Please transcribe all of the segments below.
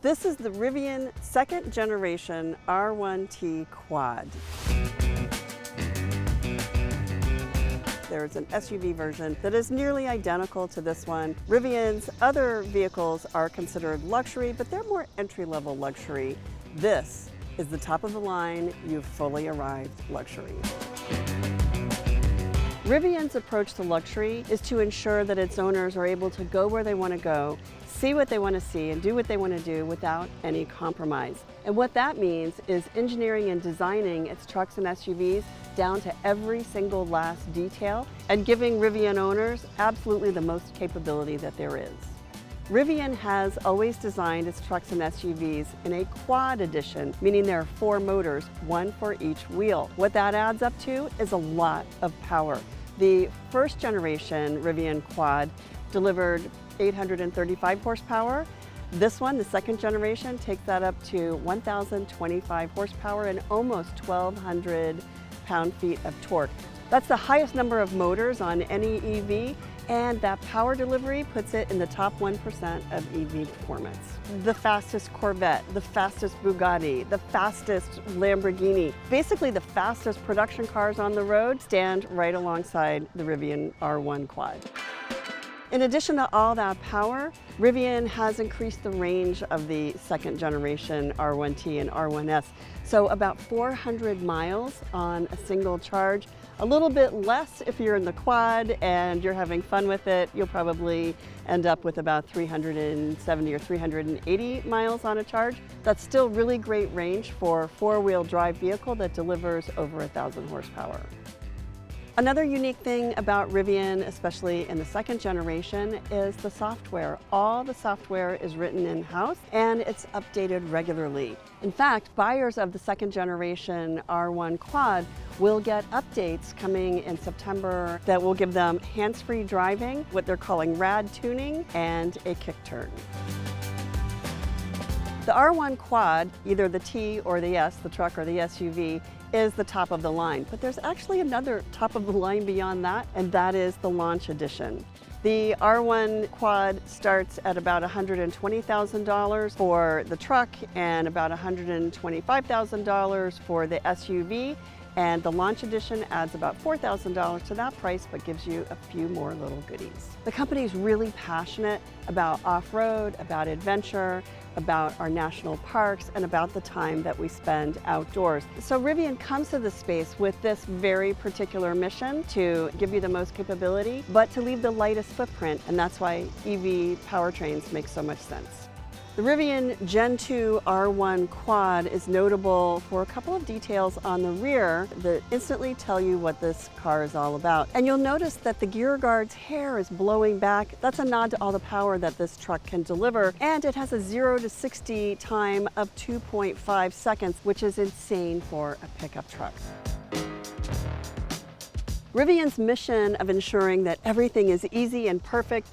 This is the Rivian second generation R1T Quad. There's an SUV version that is nearly identical to this one. Rivian's other vehicles are considered luxury, but they're more entry-level luxury. This is the top of the line, you've fully arrived luxury. Rivian's approach to luxury is to ensure that its owners are able to go where they want to go, see what they want to see, and do what they want to do without any compromise. And what that means is engineering and designing its trucks and SUVs down to every single last detail and giving Rivian owners absolutely the most capability that there is. Rivian has always designed its trucks and SUVs in a quad edition, meaning there are 4 motors, 1 for each wheel. What that adds up to is a lot of power. The first generation Rivian Quad delivered 835 horsepower. This one, the second generation, takes that up to 1,025 horsepower and almost 1,200 pound-feet of torque. That's the highest number of motors on any EV, and that power delivery puts it in the top 1% of EV performance. The fastest Corvette, the fastest Bugatti, the fastest Lamborghini, basically the fastest production cars on the road stand right alongside the Rivian R1 Quad. In addition to all that power, Rivian has increased the range of the second generation R1T and R1S. So about 400 miles on a single charge, a little bit less if you're in the quad and you're having fun with it. You'll probably end up with about 370 or 380 miles on a charge. That's still really great range for a 4-wheel drive vehicle that delivers over 1,000 horsepower. Another unique thing about Rivian, especially in the second generation, is the software. All the software is written in-house and it's updated regularly. In fact, buyers of the second generation R1 Quad will get updates coming in September that will give them hands-free driving, what they're calling rad tuning, and a kick turn. The R1 Quad, either the T or the S, the truck or the SUV, is the top of the line. But there's actually another top of the line beyond that, and that is the Launch Edition. The R1 Quad starts at about $120,000 for the truck and about $125,000 for the SUV. And the Launch Edition adds about $4,000 to that price, but gives you a few more little goodies. The company is really passionate about off-road, about adventure, about our national parks, and about the time that we spend outdoors. So Rivian comes to the space with this very particular mission to give you the most capability, but to leave the lightest footprint, and that's why EV powertrains make so much sense. The Rivian Gen 2 R1 Quad is notable for a couple of details on the rear that instantly tell you what this car is all about. And you'll notice that the gear guard's hair is blowing back. That's a nod to all the power that this truck can deliver. And it has a 0 to 60 time of 2.5 seconds, which is insane for a pickup truck. Rivian's mission of ensuring that everything is easy and perfect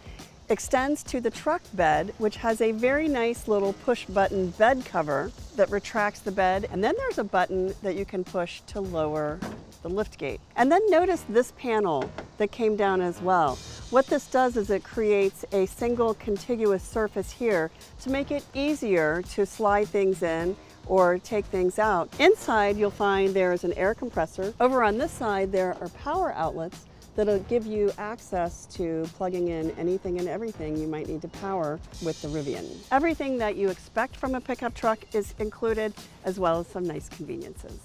extends to the truck bed, which has a very nice little push-button bed cover that retracts the bed, and then there's a button that you can push to lower the liftgate. And then notice this panel that came down as well. What this does is it creates a single contiguous surface here to make it easier to slide things in or take things out. Inside you'll find there is an air compressor. Over on this side there are power outlets that'll give you access to plugging in anything and everything you might need to power with the Rivian. Everything that you expect from a pickup truck is included, as well as some nice conveniences.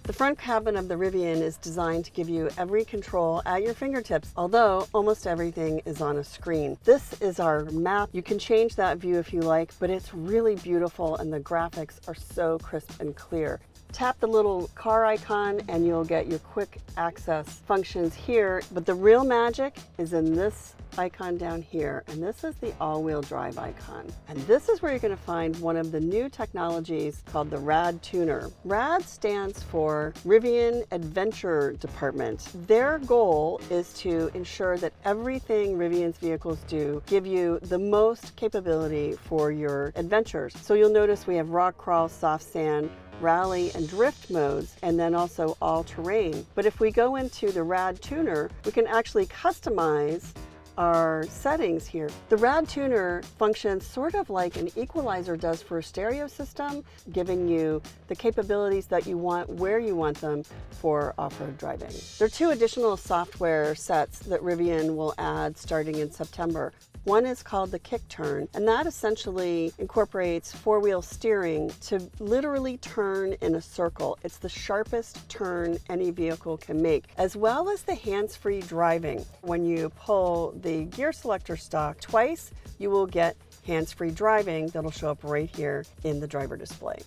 The front cabin of the Rivian is designed to give you every control at your fingertips, although almost everything is on a screen. This is our map. You can change that view if you like, but it's really beautiful and the graphics are so crisp and clear. Tap the little car icon and you'll get your quick access functions here, but the real magic is in this icon down here, and this is the all-wheel drive icon. And this is where you're going to find one of the new technologies called the Rad Tuner. Rad stands for Rivian Adventure Department. Their goal is to ensure that everything Rivian's vehicles do give you the most capability for your adventures. So you'll notice we have rock crawl, soft sand, rally and drift modes, and then also all terrain. But if we go into the Rad Tuner, we can actually customize our settings here. The rad tuner functions sort of like an equalizer does for a stereo system, giving you the capabilities that you want where you want them for off-road driving. There are 2 additional software sets that Rivian will add starting in September. One is called the Kick Turn, and that essentially incorporates 4-wheel steering to literally turn in a circle. It's the sharpest turn any vehicle can make, as well as the hands-free driving. When you pull the gear selector stalk twice, you will get hands-free driving that'll show up right here in the driver display.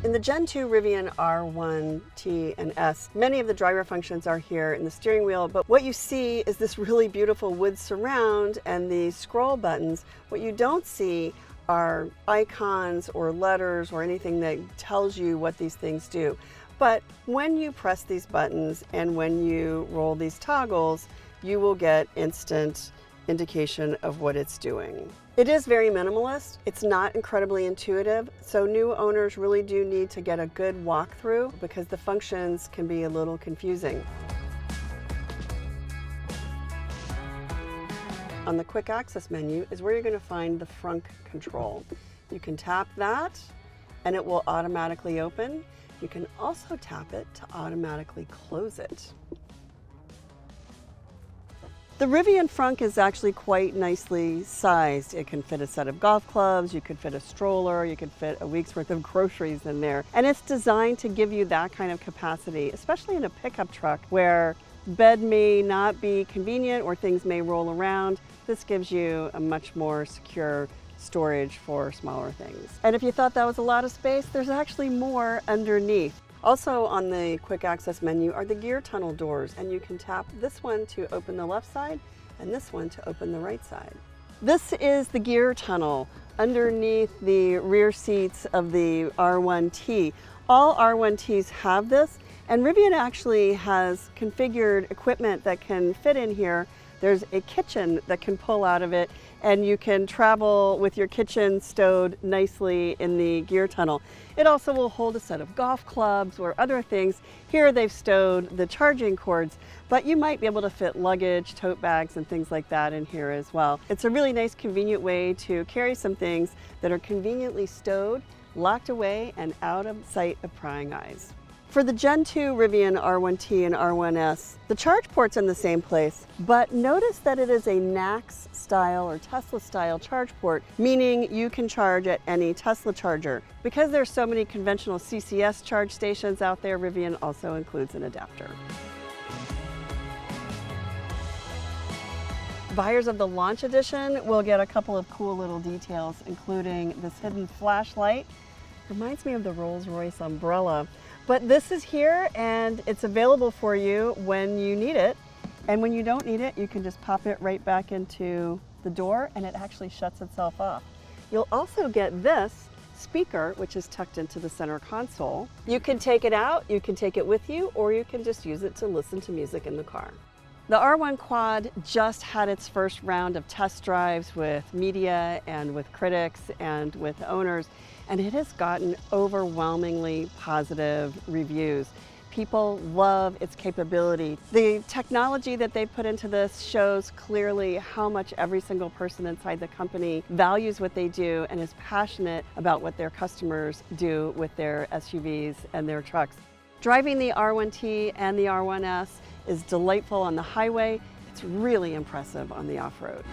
In the Gen 2 Rivian R1T and S, many of the driver functions are here in the steering wheel, but what you see is this really beautiful wood surround and the scroll buttons. What you don't see are icons or letters or anything that tells you what these things do. But when you press these buttons and when you roll these toggles, you will get instant indication of what it's doing. It is very minimalist. It's not incredibly intuitive, so new owners really do need to get a good walkthrough because the functions can be a little confusing. On the quick access menu is where you're going to find the Frunk control. You can tap that and it will automatically open. You can also tap it to automatically close it. The Rivian Frunk is actually quite nicely sized. It can fit a set of golf clubs, you could fit a stroller, you could fit a week's worth of groceries in there. And it's designed to give you that kind of capacity, especially in a pickup truck where bed may not be convenient or things may roll around. This gives you a much more secure storage for smaller things. And if you thought that was a lot of space, there's actually more underneath. Also on the quick access menu are the gear tunnel doors, and you can tap this one to open the left side and this one to open the right side. This is the gear tunnel underneath the rear seats of the R1T. All R1Ts have this, and Rivian actually has configured equipment that can fit in here. There's a kitchen that can pull out of it, and you can travel with your kitchen stowed nicely in the gear tunnel. It also will hold a set of golf clubs or other things. Here they've stowed the charging cords, but you might be able to fit luggage, tote bags, and things like that in here as well. It's a really nice, convenient way to carry some things that are conveniently stowed, locked away, and out of sight of prying eyes. For the Gen 2 Rivian R1T and R1S, the charge port's in the same place, but notice that it is a NACS style or Tesla style charge port, meaning you can charge at any Tesla charger. Because there's so many conventional CCS charge stations out there, Rivian also includes an adapter. Buyers of the Launch Edition will get a couple of cool little details, including this hidden flashlight. Reminds me of the Rolls-Royce umbrella. But this is here and it's available for you when you need it. And when you don't need it, you can just pop it right back into the door and it actually shuts itself off. You'll also get this speaker, which is tucked into the center console. You can take it out, you can take it with you, or you can just use it to listen to music in the car. The R1 Quad just had its first round of test drives with media and with critics and with owners, and it has gotten overwhelmingly positive reviews. People love its capability. The technology that they put into this shows clearly how much every single person inside the company values what they do and is passionate about what their customers do with their SUVs and their trucks. Driving the R1T and the R1S is delightful on the highway. It's really impressive on the off-road.